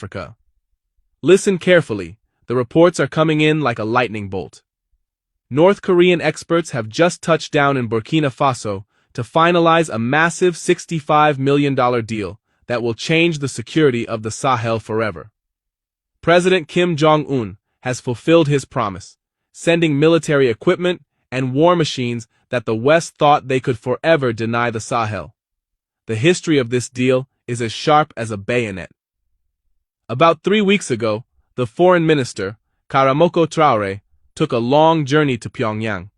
Africa. Listen carefully, the reports are coming in like a lightning bolt. North Korean experts have just touched down in Burkina Faso to finalize a massive $65 million deal that will change the security of the Sahel forever. President Kim Jong-un has fulfilled his promise, sending military equipment and war machines that the West thought they could forever deny the Sahel. The history of this deal is as sharp as a bayonet. About 3 weeks ago, the foreign minister, Karamoko Traore, took a long journey to Pyongyang.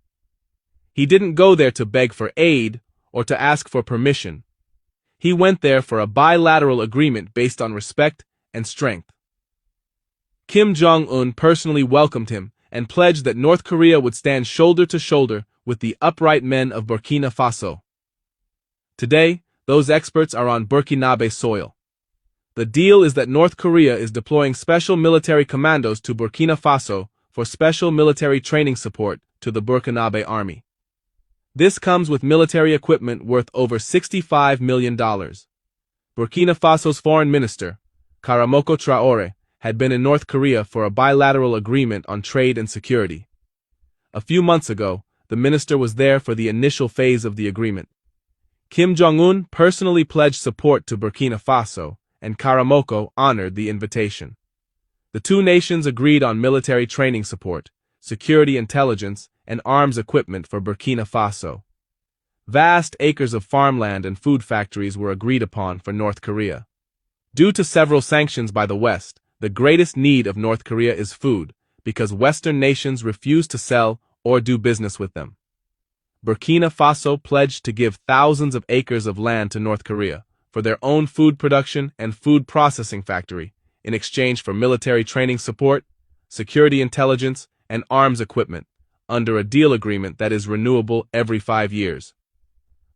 He didn't go there to beg for aid or to ask for permission. He went there for a bilateral agreement based on respect and strength. Kim Jong-un personally welcomed him and pledged that North Korea would stand shoulder to shoulder with the upright men of Burkina Faso. Today, those experts are on Burkinabe soil. The deal is that North Korea is deploying special military commandos to Burkina Faso for special military training support to the Burkinabe army. This comes with military equipment worth over $65 million. Burkina Faso's foreign minister, Karamoko Traore, had been in North Korea for a bilateral agreement on trade and security. A few months ago, the minister was there for the initial phase of the agreement. Kim Jong-un personally pledged support to Burkina Faso, and Karamoko honored the invitation. The two nations agreed on military training support, security intelligence, and arms equipment for Burkina Faso. Vast acres of farmland and food factories were agreed upon for North Korea. Due to several sanctions by the West, the greatest need of North Korea is food, because Western nations refuse to sell or do business with them. Burkina Faso pledged to give thousands of acres of land to North Korea for their own food production and food processing factory, in exchange for military training support, security intelligence, and arms equipment, under a deal agreement that is renewable every 5 years.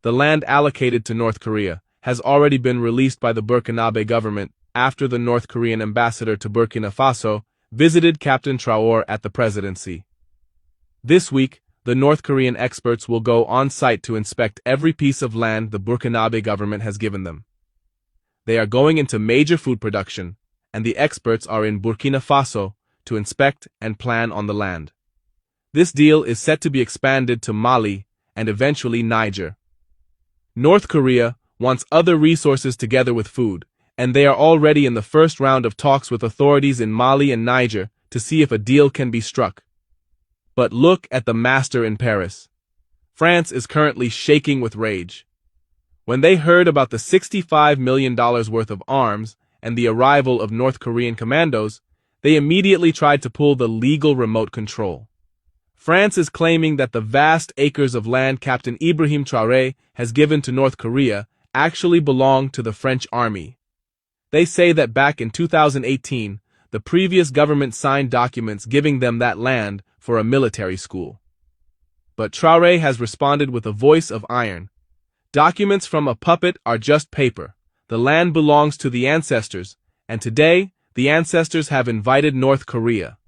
The land allocated to North Korea has already been released by the Burkinabe government after the North Korean ambassador to Burkina Faso visited Captain Traore at the presidency. This week, the North Korean experts will go on site to inspect every piece of land the Burkinabe government has given them. They are going into major food production, and the experts are in Burkina Faso to inspect and plan on the land. This deal is set to be expanded to Mali and eventually Niger. North Korea wants other resources together with food, and they are already in the first round of talks with authorities in Mali and Niger to see if a deal can be struck. But look at the master in Paris. France is currently shaking with rage. When they heard about the $65 million worth of arms and the arrival of North Korean commandos, they immediately tried to pull the legal remote control. France is claiming that the vast acres of land Captain Ibrahim Traore has given to North Korea actually belong to the French army. They say that back in 2018, the previous government signed documents giving them that land for a military school. But Traore has responded with a voice of iron. Documents from a puppet are just paper. The land belongs to the ancestors, and today, the ancestors have invited North Korea.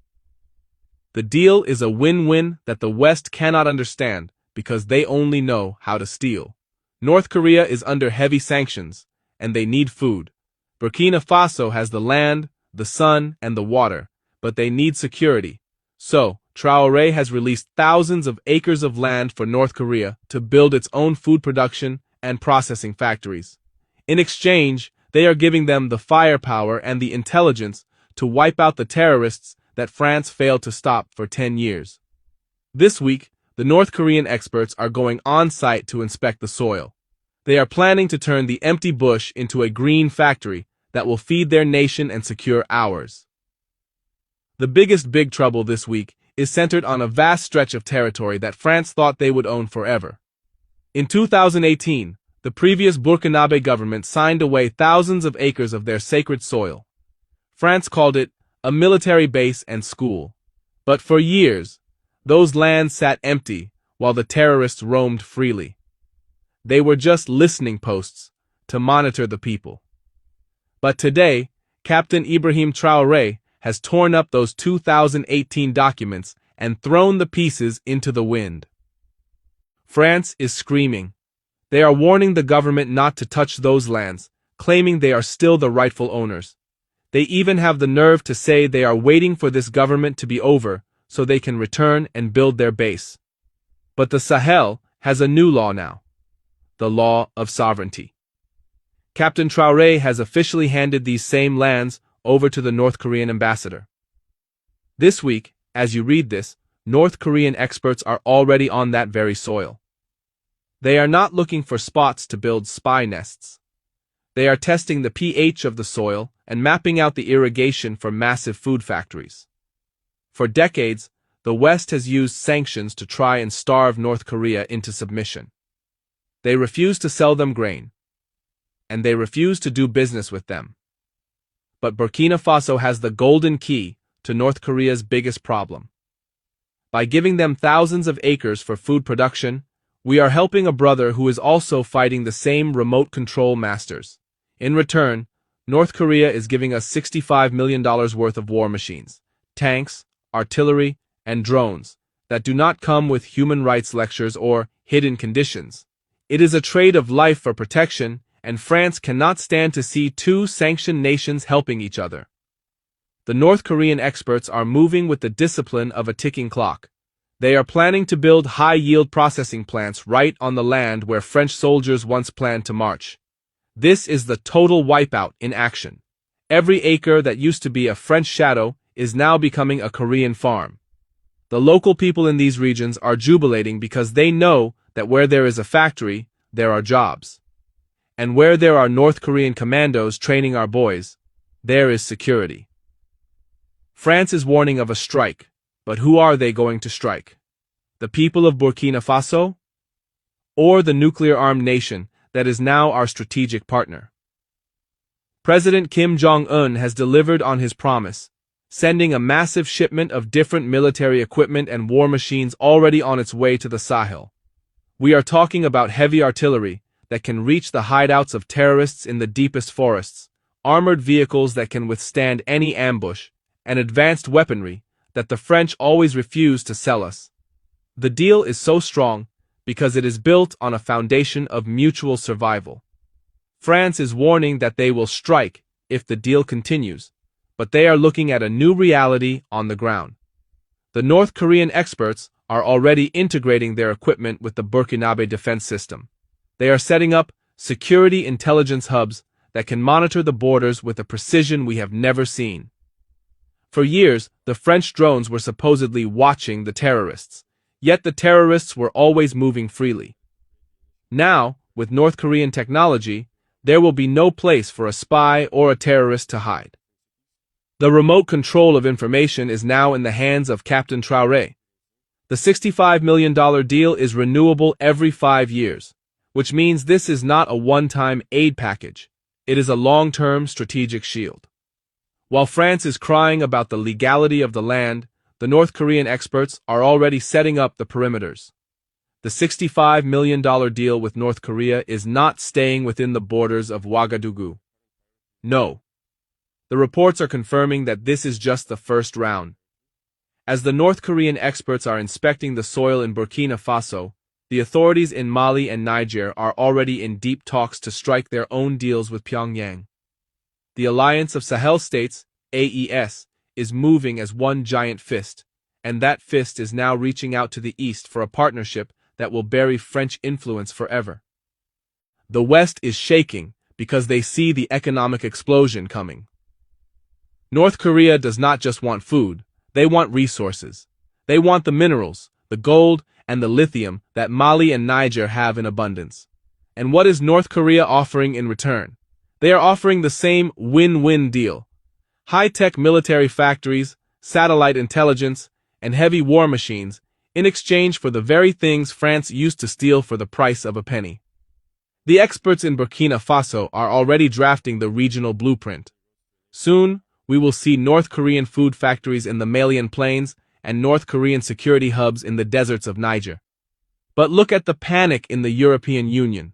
The deal is a win-win that the West cannot understand because they only know how to steal. North Korea is under heavy sanctions, and they need food. Burkina Faso has the land, the sun, and the water, but they need security. So, Traore has released thousands of acres of land for North Korea to build its own food production and processing factories. In exchange, they are giving them the firepower and the intelligence to wipe out the terrorists that France failed to stop for 10 years. This week, the North Korean experts are going on-site to inspect the soil. They are planning to turn the empty bush into a green factory that will feed their nation and secure ours. The biggest big trouble this week is centered on a vast stretch of territory that France thought they would own forever. In 2018, the previous Burkinabe government signed away thousands of acres of their sacred soil. France called it a military base and school. But for years, those lands sat empty while the terrorists roamed freely. They were just listening posts to monitor the people. But today, Captain Ibrahim Traore has torn up those 2018 documents and thrown the pieces into the wind. France is screaming. They are warning the government not to touch those lands, claiming they are still the rightful owners. They even have the nerve to say they are waiting for this government to be over so they can return and build their base. But the Sahel has a new law now. The law of sovereignty. Captain Traoré has officially handed these same lands over to the North Korean ambassador. This week, as you read this, North Korean experts are already on that very soil. They are not looking for spots to build spy nests. They are testing the pH of the soil and mapping out the irrigation for massive food factories. For decades, the West has used sanctions to try and starve North Korea into submission. They refuse to sell them grain, and they refuse to do business with them. But Burkina Faso has the golden key to North Korea's biggest problem. By giving them thousands of acres for food production, we are helping a brother who is also fighting the same remote control masters. In return, North Korea is giving us $65 million worth of war machines, tanks, artillery, and drones that do not come with human rights lectures or hidden conditions. It is a trade of life for protection, and France cannot stand to see two sanctioned nations helping each other. The North Korean experts are moving with the discipline of a ticking clock. They are planning to build high-yield processing plants right on the land where French soldiers once planned to march. This is the total wipeout in action. Every acre that used to be a French shadow is now becoming a Korean farm. The local people in these regions are jubilating because they know that where there is a factory, there are jobs. And where there are North Korean commandos training our boys, there is security. France is warning of a strike, but who are they going to strike? The people of Burkina Faso? Or the nuclear-armed nation that is now our strategic partner? President Kim Jong-un has delivered on his promise, sending a massive shipment of different military equipment and war machines already on its way to the Sahel. We are talking about heavy artillery that can reach the hideouts of terrorists in the deepest forests, armored vehicles that can withstand any ambush, and advanced weaponry that the French always refuse to sell us. The deal is so strong because it is built on a foundation of mutual survival. France is warning that they will strike if the deal continues, but they are looking at a new reality on the ground. The North Korean experts are already integrating their equipment with the Burkinabe defense system. They are setting up security intelligence hubs that can monitor the borders with a precision we have never seen. For years, the French drones were supposedly watching the terrorists, yet the terrorists were always moving freely. Now, with North Korean technology, there will be no place for a spy or a terrorist to hide. The remote control of information is now in the hands of Captain Traoré. The $65 million deal is renewable every 5 years, which means this is not a one-time aid package. It is a long-term strategic shield. While France is crying about the legality of the land, the North Korean experts are already setting up the perimeters. The $65 million deal with North Korea is not staying within the borders of Ouagadougou. No. The reports are confirming that this is just the first round. As the North Korean experts are inspecting the soil in Burkina Faso, the authorities in Mali and Niger are already in deep talks to strike their own deals with Pyongyang. The Alliance of Sahel States, AES, is moving as one giant fist, and that fist is now reaching out to the east for a partnership that will bury French influence forever. The West is shaking because they see the economic explosion coming. North Korea does not just want food, they want resources. They want the minerals, the gold, and the lithium that Mali and Niger have in abundance. And what is North Korea offering in return? They are offering the same win-win deal. High-tech military factories, satellite intelligence, and heavy war machines in exchange for the very things France used to steal for the price of a penny. The experts in Burkina Faso are already drafting the regional blueprint. Soon, we will see North Korean food factories in the Malian plains and North Korean security hubs in the deserts of Niger. But look at the panic in the European Union.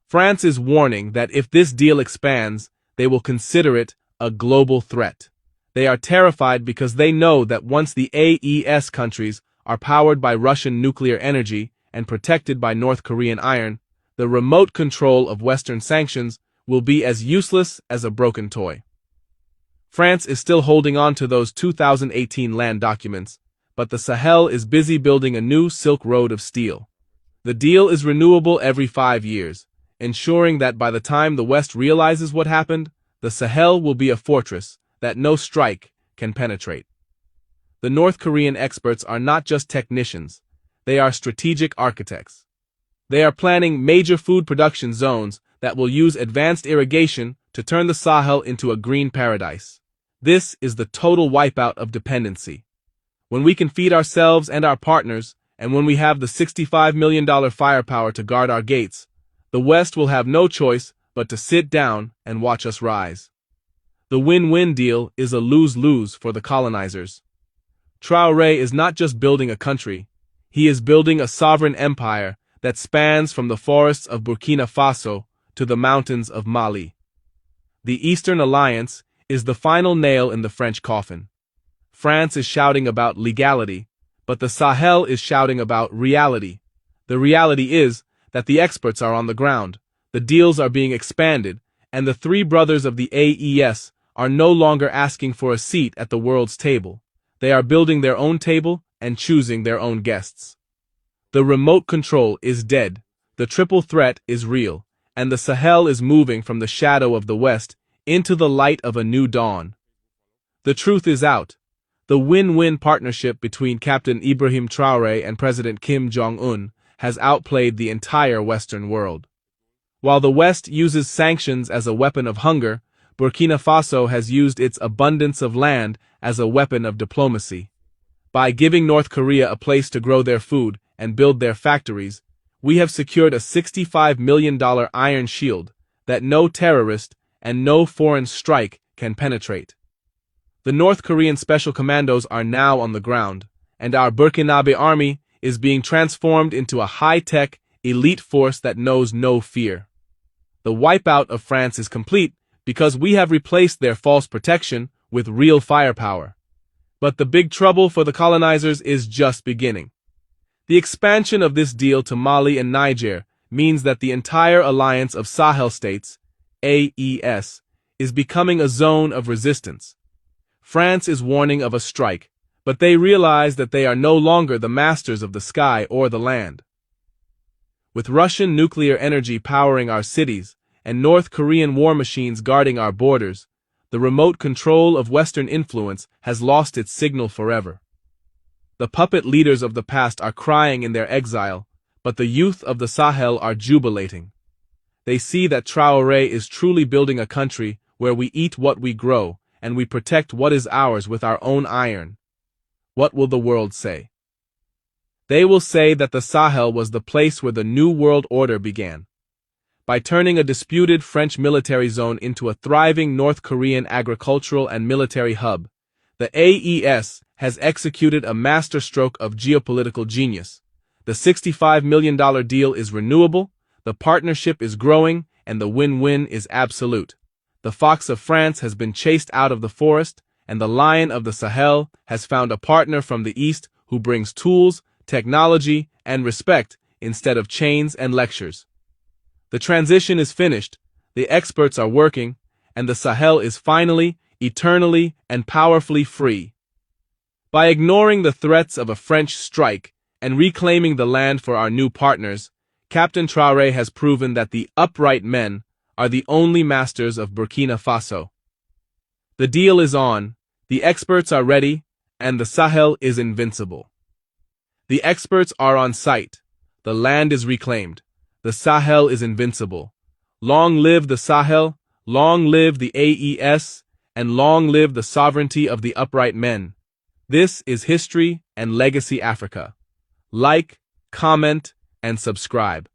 France is warning that if this deal expands, they will consider it a global threat. They are terrified because they know that once the AES countries are powered by Russian nuclear energy and protected by North Korean iron, the remote control of Western sanctions will be as useless as a broken toy. France is still holding on to those 2018 land documents, but the Sahel is busy building a new Silk Road of steel. The deal is renewable every 5 years, ensuring that by the time the West realizes what happened, the Sahel will be a fortress that no strike can penetrate. The North Korean experts are not just technicians, they are strategic architects. They are planning major food production zones that will use advanced irrigation to turn the Sahel into a green paradise. This is the total wipeout of dependency. When we can feed ourselves and our partners, and when we have the $65 million firepower to guard our gates, the West will have no choice but to sit down and watch us rise. The win-win deal is a lose-lose for the colonizers. Traoré is not just building a country, he is building a sovereign empire that spans from the forests of Burkina Faso to the mountains of Mali. The Eastern Alliance is the final nail in the French coffin. France is shouting about legality, but the Sahel is shouting about reality. The reality is that the experts are on the ground, the deals are being expanded, and the three brothers of the AES are no longer asking for a seat at the world's table. They are building their own table and choosing their own guests. The remote control is dead, the triple threat is real, and the Sahel is moving from the shadow of the West into the light of a new dawn. The truth is out. The win-win partnership between Captain Ibrahim Traoré and President Kim Jong-un has outplayed the entire Western world. While the West uses sanctions as a weapon of hunger, Burkina Faso has used its abundance of land as a weapon of diplomacy. By giving North Korea a place to grow their food and build their factories, we have secured a $65 million iron shield that no terrorist and no foreign strike can penetrate. The North Korean Special Commandos are now on the ground, and our Burkinabe army is being transformed into a high-tech, elite force that knows no fear. The wipeout of France is complete because we have replaced their false protection with real firepower. But the big trouble for the colonizers is just beginning. The expansion of this deal to Mali and Niger means that the entire alliance of Sahel states, AES, is becoming a zone of resistance. France is warning of a strike, but they realize that they are no longer the masters of the sky or the land. With Russian nuclear energy powering our cities and North Korean war machines guarding our borders, the remote control of Western influence has lost its signal forever. The puppet leaders of the past are crying in their exile, but the youth of the Sahel are jubilating. They see that Traoré is truly building a country where we eat what we grow and we protect what is ours with our own iron. What will the world say? They will say that the Sahel was the place where the New World Order began. By turning a disputed French military zone into a thriving North Korean agricultural and military hub, the AES has executed a masterstroke of geopolitical genius. The $65 million deal is renewable, the partnership is growing, and the win-win is absolute. The fox of France has been chased out of the forest, and the lion of the Sahel has found a partner from the East who brings tools, technology, and respect instead of chains and lectures. The transition is finished, the experts are working, and the Sahel is finally, eternally, and powerfully free. By ignoring the threats of a French strike and reclaiming the land for our new partners, Captain Traoré has proven that the upright men are the only masters of Burkina Faso. The deal is on, the experts are ready, and the Sahel is invincible. The experts are on site, the land is reclaimed, the Sahel is invincible. Long live the Sahel, long live the AES, and long live the sovereignty of the upright men. This is History and Legacy Africa. Like, comment, and subscribe.